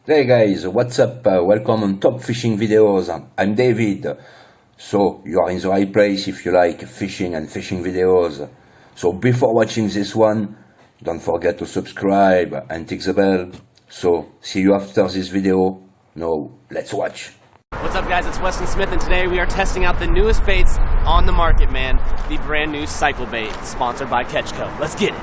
Hey guys, what's up? Welcome on Top Fishing Videos. I'm David. So you are in the right place if you like fishing and fishing videos. So before watching this one, don't forget to subscribe and tick the bell. So see you after this video. Now let's watch. What's up guys, it's Weston Smith and today we are testing out the newest baits on the market, man. The brand new cycle bait, sponsored by Catch Co. Let's get it.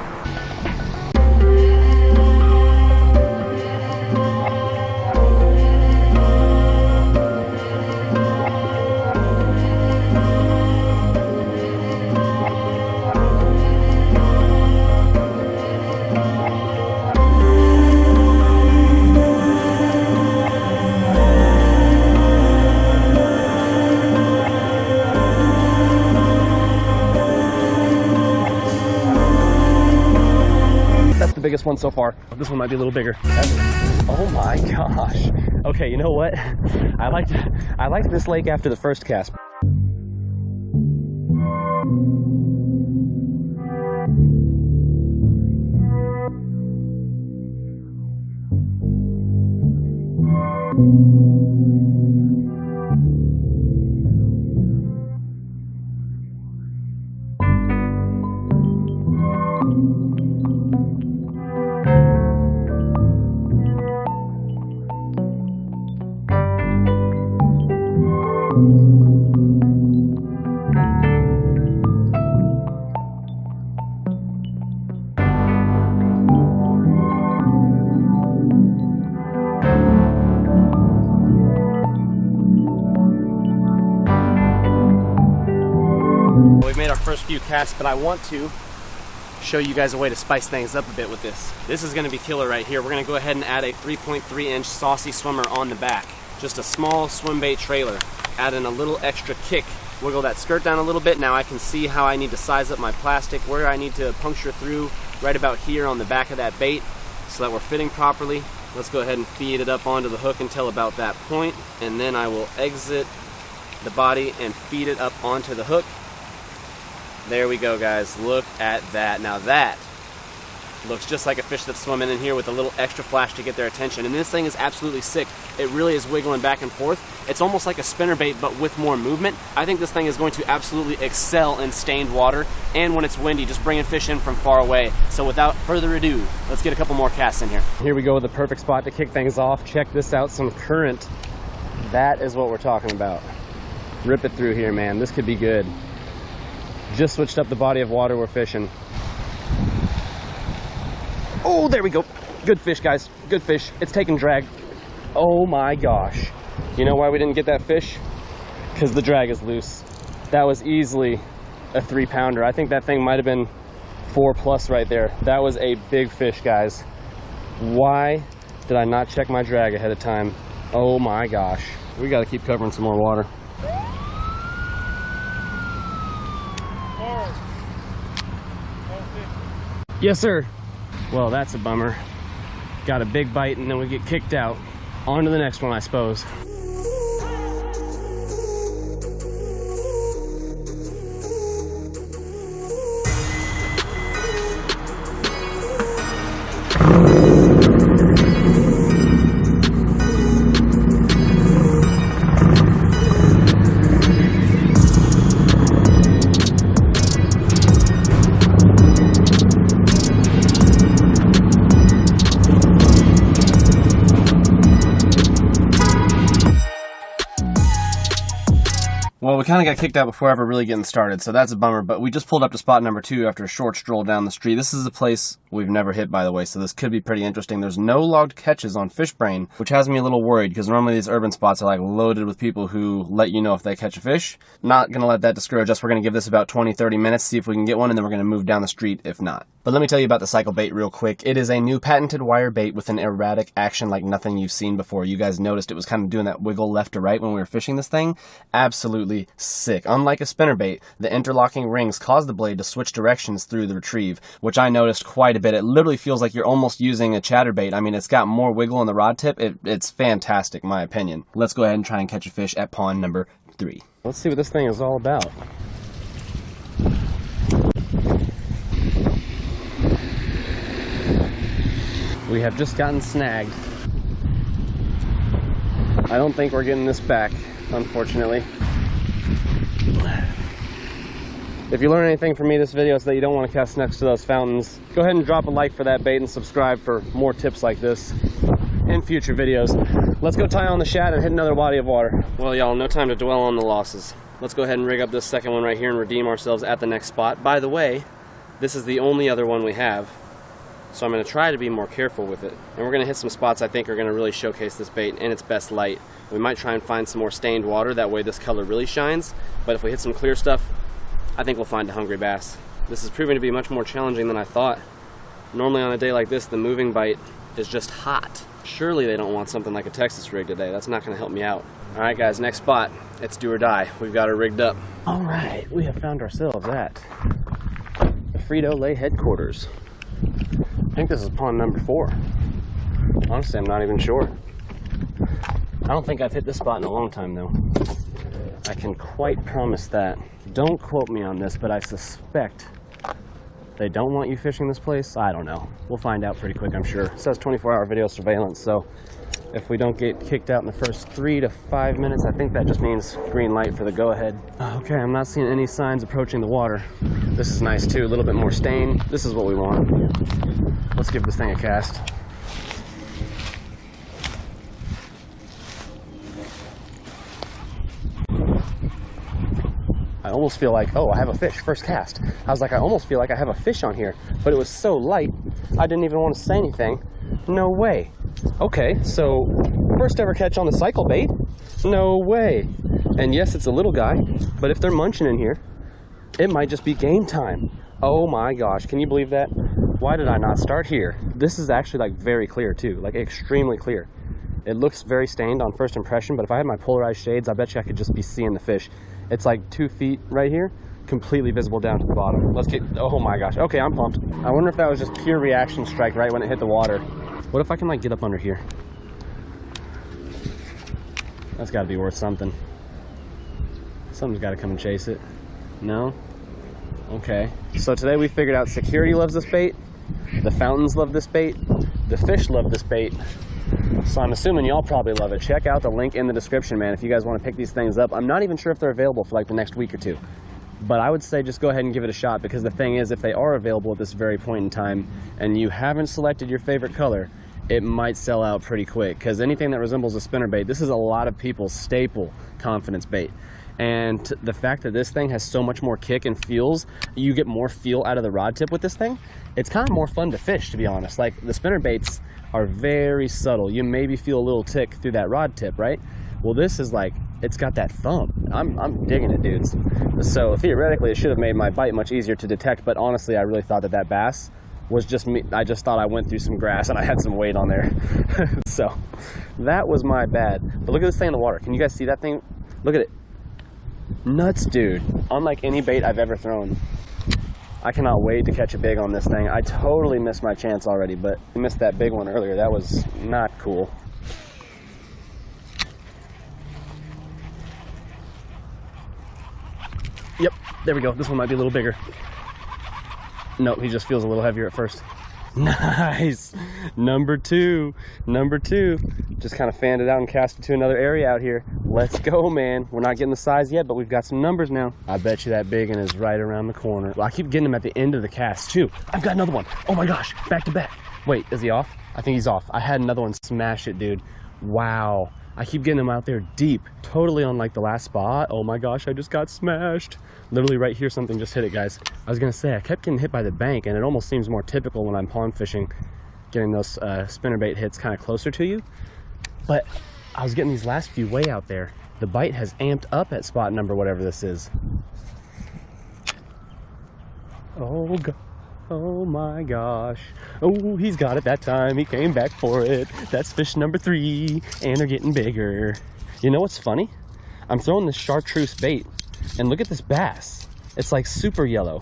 Biggest one so far. This one might be a little bigger. Oh my gosh. Okay, you know what? I liked this lake after the first cast. We've made our first few casts, but I want to show you guys a way to spice things up a bit with this. This is going to be killer right here. We're going to go ahead and add a 3.3-inch saucy swimmer on the back. Just a small swim bait trailer. Add in a little extra kick. Wiggle that skirt down a little bit. Now I can see how I need to size up my plastic, where I need to puncture through right about here on the back of that bait so that we're fitting properly. Let's go ahead and feed it up onto the hook until about that point, and then I will exit the body and feed it up onto the hook. There we go, guys. Look at that. Now that looks just like a fish that's swimming in here with a little extra flash to get their attention. And this thing is absolutely sick. It really is wiggling back and forth. It's almost like a spinnerbait, but with more movement. I think this thing is going to absolutely excel in stained water, and when it's windy, just bringing fish in from far away. So without further ado, let's get a couple more casts in here. Here we go with the perfect spot to kick things off. Check this out, some current. That is what we're talking about. Rip it through here, man. This could be good. Just switched up the body of water we're fishing. Oh, there we go. Good fish, guys. Good fish. It's taking drag. Oh my gosh. You know why we didn't get that fish? Because the drag is loose. That was easily a 3-pounder. I think that thing might have been 4+ right there. That was a big fish, guys. Why did I not check my drag ahead of time? Oh my gosh. We got to keep covering some more water. Yes, sir. Well, that's a bummer. Got a big bite and then we get kicked out. On to the next one, I suppose. Well, we kind of got kicked out before ever really getting started, so that's a bummer, but we just pulled up to spot number 2 after a short stroll down the street. This is a place we've never hit, by the way, so this could be pretty interesting. There's no logged catches on FishBrain, which has me a little worried, because normally these urban spots are like loaded with people who let you know if they catch a fish. Not going to let that discourage us. We're going to give this about 20-30 minutes, see if we can get one, and then we're going to move down the street if not. But let me tell you about the cycle bait real quick. It is a new patented wire bait with an erratic action like nothing you've seen before. You guys noticed it was kind of doing that wiggle left to right when we were fishing this thing. Absolutely sick. Unlike a spinnerbait, the interlocking rings cause the blade to switch directions through the retrieve, which I noticed quite a bit. It literally feels like you're almost using a chatterbait. I mean, it's got more wiggle in the rod tip. It's fantastic, in my opinion. Let's go ahead and try and catch a fish at pond number 3. Let's see what this thing is all about. We have just gotten snagged I don't think we're getting this back, unfortunately. If you learn anything from me this video, it's that you don't want to cast next to those fountains. Go ahead and drop a like for that bait and subscribe for more tips like this in future videos. Let's go tie on the shad and hit another body of water. Well, y'all, no time to dwell on the losses. Let's go ahead and rig up this second one right here and redeem ourselves at the next spot. By the way, this is the only other one we have, so I'm going to try to be more careful with it. And we're going to hit some spots I think are going to really showcase this bait in its best light. We might try and find some more stained water, that way this color really shines. But if we hit some clear stuff, I think we'll find a hungry bass. This is proving to be much more challenging than I thought. Normally on a day like this, the moving bite is just hot. Surely they don't want something like a Texas rig today. That's not going to help me out. All right, guys, next spot. It's do or die. We've got her rigged up. All right, we have found ourselves at the Frito-Lay headquarters. I think this is pond number 4. Honestly, I'm not even sure. I don't think I've hit this spot in a long time, though. I can quite promise that. Don't quote me on this, but I suspect they don't want you fishing this place. I don't know. We'll find out pretty quick, I'm sure. It says 24-hour video surveillance, so if we don't get kicked out in the first 3 to 5 minutes, I think that just means green light for the go-ahead. Okay, I'm not seeing any signs approaching the water. This is nice, too. A little bit more stain. This is what we want. Let's give this thing a cast. I almost feel like, oh, I have a fish, first cast. I was like, I almost feel like I have a fish on here, but it was so light, I didn't even want to say anything. No way. Okay, so first ever catch on the cycle bait? No way. And yes, it's a little guy, but if they're munching in here, it might just be game time. Oh my gosh, can you believe that? Why did I not start here? This is actually like very clear too, like extremely clear. It looks very stained on first impression, but if I had my polarized shades, I bet you I could just be seeing the fish. It's like 2 feet right here, completely visible down to the bottom. Let's get, oh my gosh. Okay, I'm pumped. I wonder if that was just pure reaction strike right when it hit the water. What if I can like get up under here? That's gotta be worth something. Something's gotta come and chase it. No? Okay. So today we figured out security loves this bait, the fountains love this bait, the fish love this bait. So I'm assuming y'all probably love it. Check out the link in the description, man, if you guys want to pick these things up. I'm not even sure if they're available for like the next week or 2. But I would say just go ahead and give it a shot, because the thing is, if they are available at this very point in time and you haven't selected your favorite color, it might sell out pretty quick, because anything that resembles a spinnerbait, this is a lot of people's staple confidence bait. And the fact that this thing has so much more kick and feels, you get more feel out of the rod tip with this thing. It's kind of more fun to fish, to be honest. Like, the spinnerbaits are very subtle. You maybe feel a little tick through that rod tip, right? Well, this is like, it's got that thump. I'm digging it, dudes. So theoretically, it should have made my bite much easier to detect, but honestly, I really thought that that bass was just me. I just thought I went through some grass and I had some weight on there. So that was my bad. But look at this thing in the water. Can you guys see that thing? Look at it. Nuts, dude. Unlike any bait I've ever thrown. I cannot wait to catch a big on this thing. I totally missed my chance already, but I missed that big one earlier. That was not cool. Yep, there we go. This one might be a little bigger. Nope, he just feels a little heavier at first. Nice. Number two. Just kind of fanned it out and cast it to another area out here. Let's go, man. We're not getting the size yet, but we've got some numbers now. I bet you that big one is right around the corner. Well, I keep getting him at the end of the cast too. I've got another one. Oh my gosh, back to back. Wait, is he off? I think he's off. I had another one smash it, dude. Wow. I keep getting him out there deep, totally on like the last spot. Oh my gosh, I just got smashed. Literally right here, something just hit it, guys. I was gonna say, I kept getting hit by the bank, and it almost seems more typical when I'm pond fishing, getting those spinnerbait hits kind of closer to you. But I was getting these last few way out there. The bite has amped up at spot number whatever this is. Oh God. Oh my gosh. Oh, he's got it that time. He came back for it. That's fish number 3, and they're getting bigger. You know what's funny? I'm throwing this chartreuse bait, and look at this bass. It's like super yellow.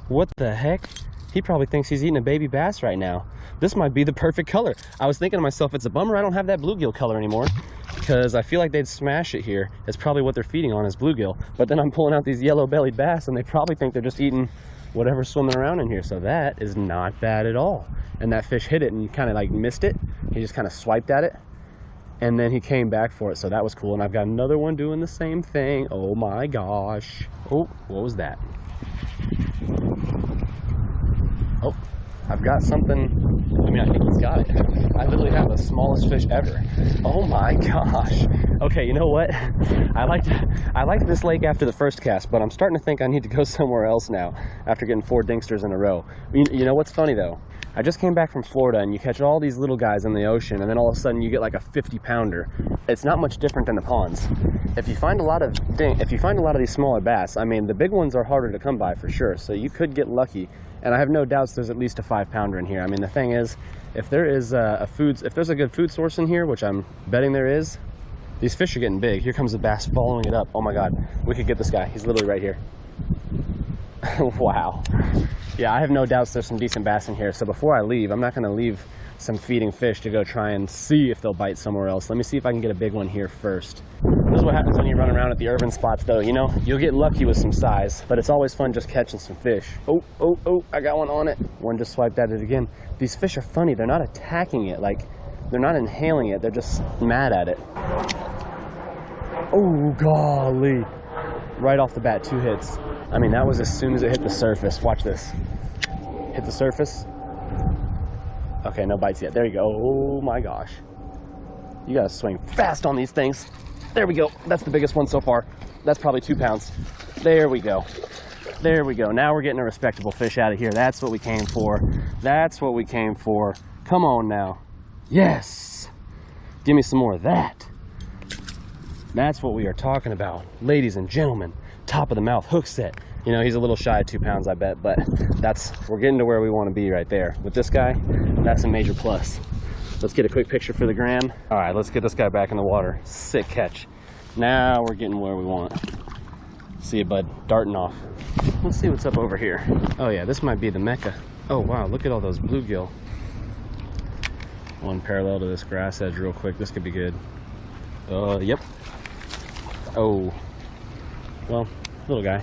What the heck? He probably thinks he's eating a baby bass right now. This might be the perfect color. I was thinking to myself, it's a bummer I don't have that bluegill color anymore, because I feel like they'd smash it here. It's probably what they're feeding on is bluegill. But then I'm pulling out these yellow-bellied bass, and they probably think they're just eating whatever's swimming around in here. So that is not bad at all. And that fish hit it and kind of like missed it. He just kind of swiped at it and then he came back for it, so that was cool. And I've got another one doing the same thing. Oh my gosh. Oh, what was that? Oh, I've got something. I mean, I think he's got it. I literally have the smallest fish ever. Oh my gosh. Okay, you know what? I liked this lake after the first cast, but I'm starting to think I need to go somewhere else now after getting 4 dingsters in a row. You know what's funny though? I just came back from Florida, and you catch all these little guys in the ocean, and then all of a sudden you get like a 50-pounder. It's not much different than the ponds. If you find a lot of these smaller bass, I mean, the big ones are harder to come by for sure, so you could get lucky. And I have no doubts there's at least a 5-pounder in here. I mean, the thing is, if there is if there's a good food source in here, which I'm betting there is, these fish are getting big. Here comes the bass following it up. Oh my God, we could get this guy. He's literally right here. Wow. Yeah, I have no doubts there's some decent bass in here. So before I leave, I'm not going to leave some feeding fish to go try and see if they'll bite somewhere else. Let me see if I can get a big one here first. This is what happens when you run around at the urban spots though, you know? You'll get lucky with some size, but it's always fun just catching some fish. Oh, oh, oh, I got one on it. One just swiped at it again. These fish are funny. They're not attacking it. Like, they're not inhaling it. They're just mad at it. Oh, golly. Right off the bat, 2 hits. I mean, that was as soon as it hit the surface. Watch this. Hit the surface. Okay, no bites yet. There you go. Oh my gosh. You gotta swing fast on these things. There we go. That's the biggest one so far. That's probably 2 pounds. There we go. There we go. Now we're getting a respectable fish out of here. That's what we came for. That's what we came for. Come on now. Yes. Give me some more of that. That's what we are talking about. Ladies and gentlemen, top of the mouth hook set. You know, he's a little shy of 2 pounds, I bet, but we're getting to where we want to be right there. With this guy, that's a major plus. Let's get a quick picture for the gram. All right, let's get this guy back in the water. Sick catch. Now we're getting where we want. See you, bud, darting off. Let's see what's up over here. Oh yeah, this might be the mecca. Oh wow, look at all those bluegill. One parallel to this grass edge real quick. This could be good. Yep. Oh, well, little guy.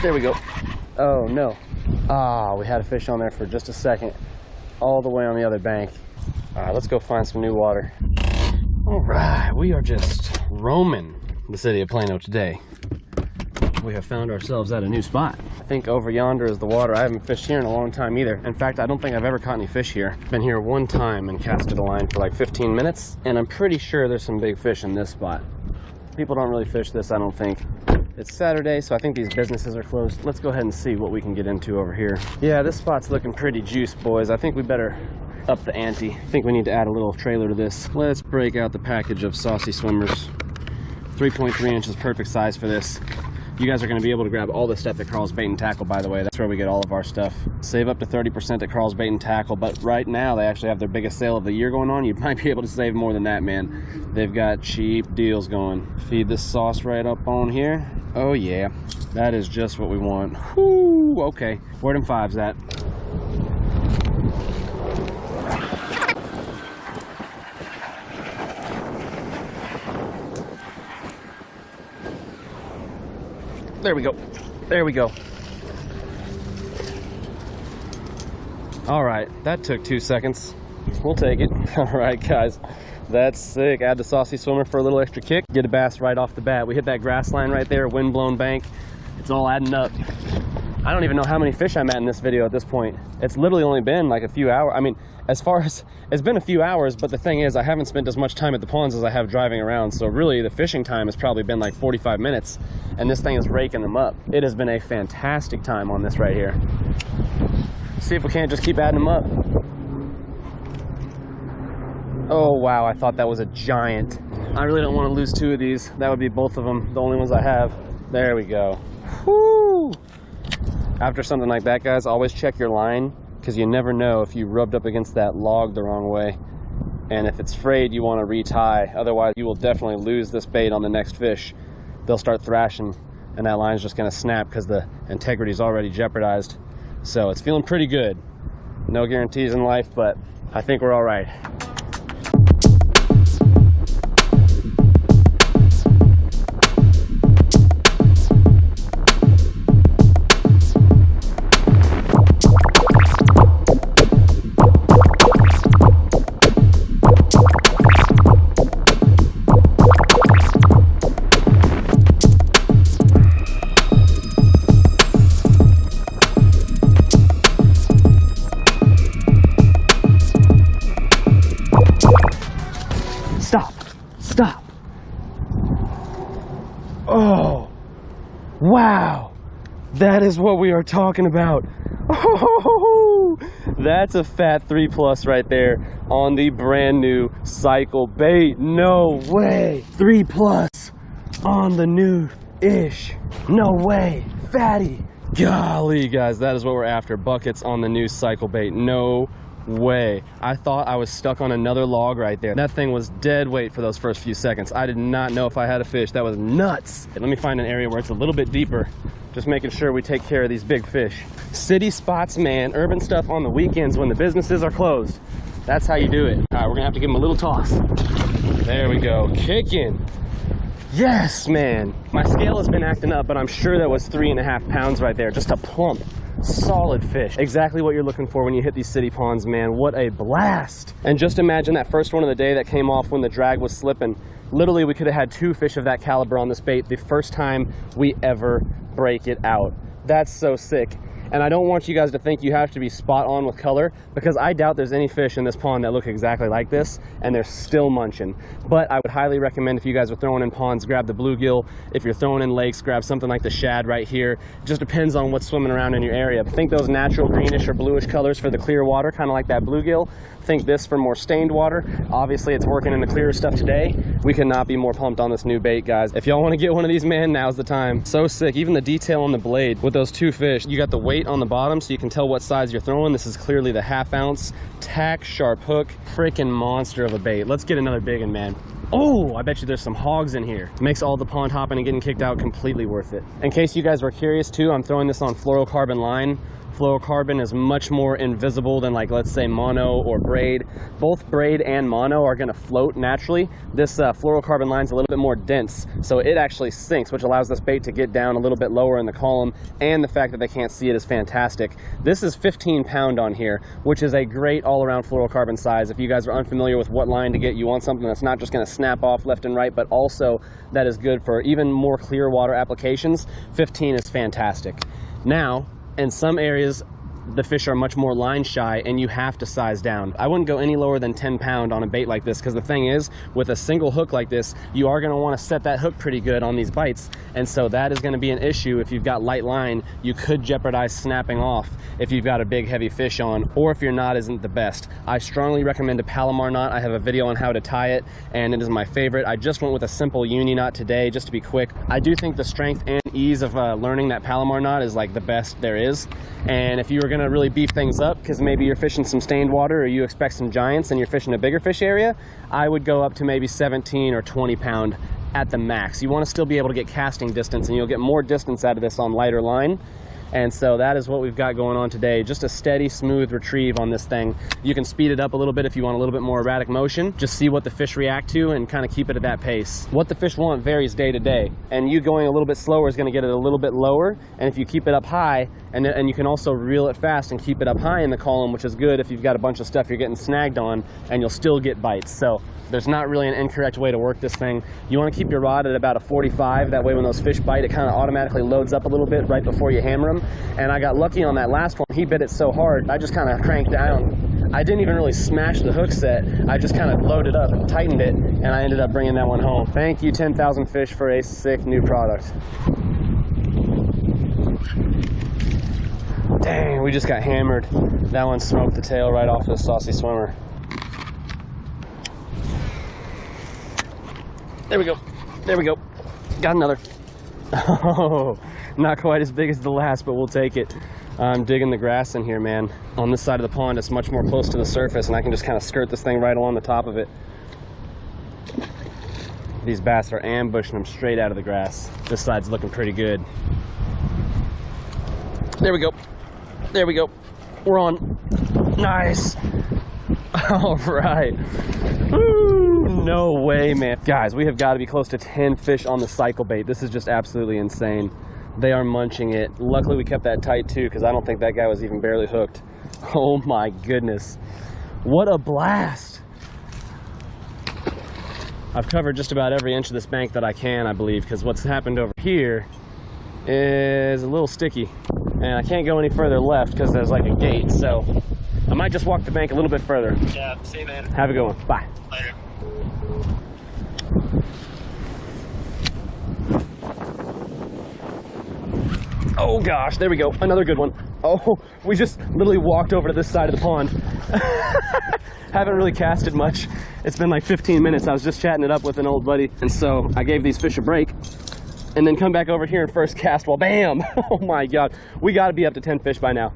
There we go. Oh no. Ah, we had a fish on there for just a second, all the way on the other bank. All right, let's go find some new water. All right, we are just roaming the city of Plano today. We have found ourselves at a new spot. I think over yonder is the water. I haven't fished here in a long time either. In fact, I don't think I've ever caught any fish here. Been here one time and casted a line for like 15 minutes, and I'm pretty sure there's some big fish in this spot. People don't really fish this, I don't think. It's Saturday, so I think these businesses are closed. Let's go ahead and see what we can get into over here. Yeah, this spot's looking pretty juiced, boys. I think we better up the ante. I think we need to add a little trailer to this. Let's break out the package of saucy swimmers. 3.3 inches, perfect size for this. You guys are going to be able to grab all this stuff at Carl's Bait and Tackle, by the way. That's where we get all of our stuff. Save up to 30% at Carl's Bait and Tackle, but right now they actually have their biggest sale of the year going on. You might be able to save more than that, man. They've got cheap deals going. Feed this sauce right up on here. Oh yeah, that is just what we want. Whoo, okay. Where them 5s at? There we go. There we go. All right, that took 2 seconds. We'll take it. All right, guys, that's sick. Add the saucy swimmer for a little extra kick. Get a bass right off the bat. We hit that grass line right there, wind-blown bank. It's all adding up. I don't even know how many fish I'm at in this video at this point. It's literally only been like a few hours. I mean, as far as, it's been a few hours, but the thing is, I haven't spent as much time at the ponds as I have driving around. So really, the fishing time has probably been like 45 minutes, and this thing is raking them up. It has been a fantastic time on this right here. See if we can't just keep adding them up. Oh wow, I thought that was a giant. I really don't want to lose 2 of these. That would be both of them, the only ones I have. There we go. Whoo! After something like that, guys, always check your line, because you never know if you rubbed up against that log the wrong way. And if it's frayed, you want to retie. Otherwise, you will definitely lose this bait on the next fish. They'll start thrashing, and that line's just going to snap because the integrity is already jeopardized. So it's feeling pretty good. No guarantees in life, but I think we're all right. Wow, that is what we are talking about. Oh, that's a fat 3+ right there on the brand new cycle bait. No way. 3+ on the new-ish. No way. Fatty. Golly, guys, that is what we're after. Buckets on the new cycle bait. No way. I thought I was stuck on another log right there. That thing was dead weight for those first few seconds. I did not know if I had a fish. That was nuts. Let me find an area where it's a little bit deeper. Just making sure we take care of these big fish. City spots, man. Urban stuff on the weekends when the businesses are closed. That's how you do it. All right, we're gonna have to give him a little toss. There we go. Kicking. Yes, man. My scale has been acting up, but I'm sure that was 3.5 pounds right there. Just a plump, solid fish. Exactly what you're looking for when you hit these city ponds, man. What a blast. And just imagine that first one of the day that came off when the drag was slipping. Literally, we could have had 2 fish of that caliber on this bait the first time we ever break it out. That's so sick. And I don't want you guys to think you have to be spot on with color, because I doubt there's any fish in this pond that look exactly like this, and they're still munching. But I would highly recommend, if you guys are throwing in ponds, grab the bluegill. If you're throwing in lakes, grab something like the shad right here. It just depends on what's swimming around in your area. But think those natural greenish or bluish colors for the clear water, kind of like that bluegill. Think this for more stained water. Obviously, it's working in the clearer stuff today. We could not be more pumped on this new bait, guys. If y'all want to get one of these, man, now's the time. So sick. Even the detail on the blade with those 2 fish. You got the weight on the bottom, so you can tell what size you're throwing. This is clearly the 1/2 ounce tack sharp hook. Freaking monster of a bait. Let's get another big one, man. Oh, I bet you there's some hogs in here. Makes all the pond hopping and getting kicked out completely worth it. In case you guys were curious too, I'm throwing this on fluorocarbon line. Fluorocarbon is much more invisible than, like, let's say mono or braid. Both braid and mono are going to float naturally. This fluorocarbon line is a little bit more dense, so it actually sinks, which allows this bait to get down a little bit lower in the column, and the fact that they can't see it is fantastic. This is 15 pound on here, which is a great all-around fluorocarbon size. If you guys are unfamiliar with what line to get, you want something that's not just going to snap off left and right, but also that is good for even more clear water applications. 15 is fantastic. Now, in some areas, the fish are much more line shy and you have to size down. I wouldn't go any lower than 10 pound on a bait like this, because the thing is, with a single hook like this, you are going to want to set that hook pretty good on these bites, and so that is going to be an issue. If you've got light line, you could jeopardize snapping off if you've got a big heavy fish on, or if your knot isn't the best. I strongly recommend a Palomar knot. I have a video on how to tie it, and it is my favorite. I just went with a simple uni knot today, just to be quick. I do think the strength and ease of learning that Palomar knot is like the best there is. And if you were going to really beef things up, because maybe you're fishing some stained water or you expect some giants and you're fishing a bigger fish area, I would go up to maybe 17 or 20 pound at the max. You want to still be able to get casting distance, and you'll get more distance out of this on lighter line. And so that is what we've got going on today. Just a steady, smooth retrieve on this thing. You can speed it up a little bit if you want a little bit more erratic motion. Just see what the fish react to and kind of keep it at that pace. What the fish want varies day to day, and you going a little bit slower is going to get it a little bit lower. And if you keep it up high, and you can also reel it fast and keep it up high in the column, which is good if you've got a bunch of stuff you're getting snagged on, and you'll still get bites. So there's not really an incorrect way to work this thing. You want to keep your rod at about a 45. That way when those fish bite, it kind of automatically loads up a little bit right before you hammer them. And I got lucky on that last one. He bit it so hard, I just kind of cranked down. I didn't even really smash the hook set. I just kind of loaded up and tightened it, and I ended up bringing that one home. Thank you, 10,000 Fish, for a sick new product. Dang, we just got hammered. That one smoked the tail right off the saucy swimmer. There we go. There we go. Got another. Oh, not quite as big as the last, but we'll take it. I'm digging the grass in here, man. On this side of the pond, it's much more close to the surface, and I can just kind of skirt this thing right along the top of it. These bass are ambushing them straight out of the grass. This side's looking pretty good. There we go. There we go. We're on. Nice. All right. Woo, no way, man. Guys, we have got to be close to 10 fish on the cycle bait. This is just absolutely insane. They are munching it. Luckily, we kept that tight too, because I don't think that guy was even barely hooked. Oh my goodness. What a blast. I've covered just about every inch of this bank that I can, I believe, because what's happened over here is a little sticky. And I can't go any further left because there's like a gate, so I might just walk the bank a little bit further. Yeah, see you, man. Have a good one. Bye. Later. Oh gosh, there we go, another good one. Oh, we just literally walked over to this side of the pond. Haven't really casted much. It's been like 15 minutes. I was just chatting it up with an old buddy, and so I gave these fish a break, and then come back over here and first cast, well, bam! Oh my God, we gotta be up to 10 fish by now.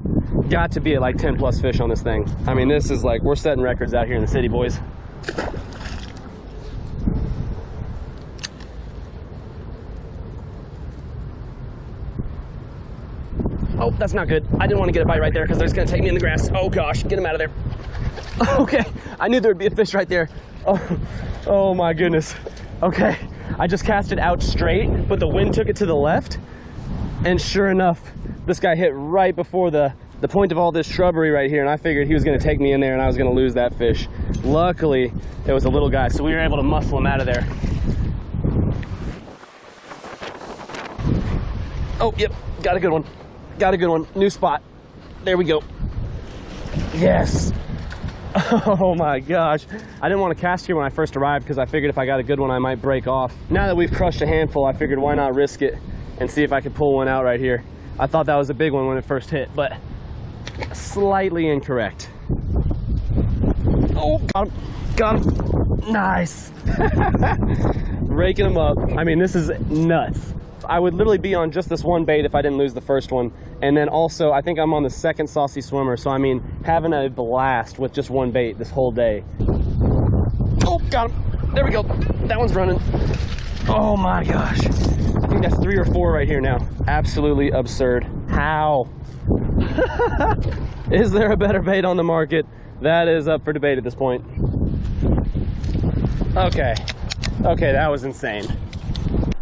Got to be at like 10 plus fish on this thing. I mean, this is like, we're setting records out here in the city, boys. Oh, that's not good. I didn't want to get a bite right there because they're just going to take me in the grass. Oh gosh, get him out of there. Okay, I knew there would be a fish right there. Oh my goodness. Okay, I just cast it out straight, but the wind took it to the left. And sure enough, this guy hit right before the point of all this shrubbery right here, and I figured he was going to take me in there and I was going to lose that fish. Luckily, it was a little guy, so we were able to muscle him out of there. Oh, yep, got a good one. Got a good one. New spot. There we go. Yes. Oh my gosh. I didn't want to cast here when I first arrived because I figured if I got a good one, I might break off. Now that we've crushed a handful, I figured why not risk it and see if I could pull one out right here. I thought that was a big one when it first hit, but slightly incorrect. Oh, got him. Got him. Nice. Raking them up. I mean, this is nuts. I would literally be on just this one bait if I didn't lose the first one. And then also, I think I'm on the second saucy swimmer. So, I mean, having a blast with just one bait this whole day. Oh, got him. There we go. That one's running. Oh my gosh. I think that's 3 or 4 right here now. Absolutely absurd. How? Is there a better bait on the market? That is up for debate at this point. Okay. Okay, that was insane.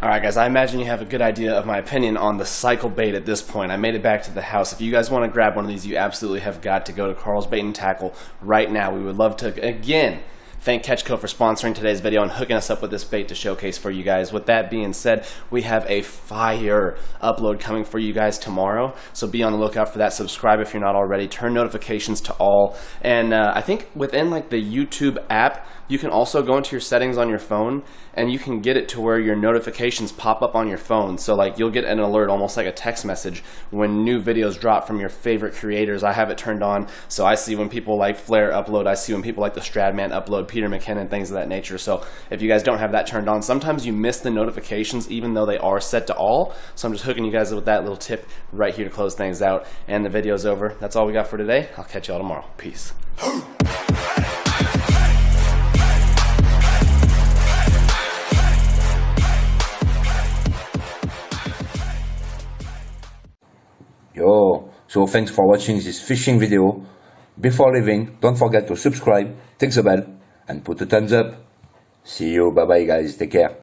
Alright guys, I imagine you have a good idea of my opinion on the cycle bait at this point. I made it back to the house. If you guys want to grab one of these, you absolutely have got to go to Carl's Bait and Tackle right now. We would love to, again, thank Catchco for sponsoring today's video and hooking us up with this bait to showcase for you guys. With that being said, we have a fire upload coming for you guys tomorrow, so be on the lookout for that. Subscribe if you're not already. Turn notifications to all. And I think within like the YouTube app, you can also go into your settings on your phone and you can get it to where your notifications pop up on your phone. So like you'll get an alert almost like a text message when new videos drop from your favorite creators. I have it turned on, so I see when people like Flair upload, I see when people like the Stradman upload, Peter McKinnon, things of that nature. So if you guys don't have that turned on, sometimes you miss the notifications even though they are set to all. So I'm just hooking you guys with that little tip right here to close things out. And the video's over. That's all we got for today. I'll catch y'all tomorrow. Peace. Yo, so thanks for watching this fishing video. Before leaving, don't forget to subscribe, click the bell, and put a thumbs up. See you, bye bye guys, take care.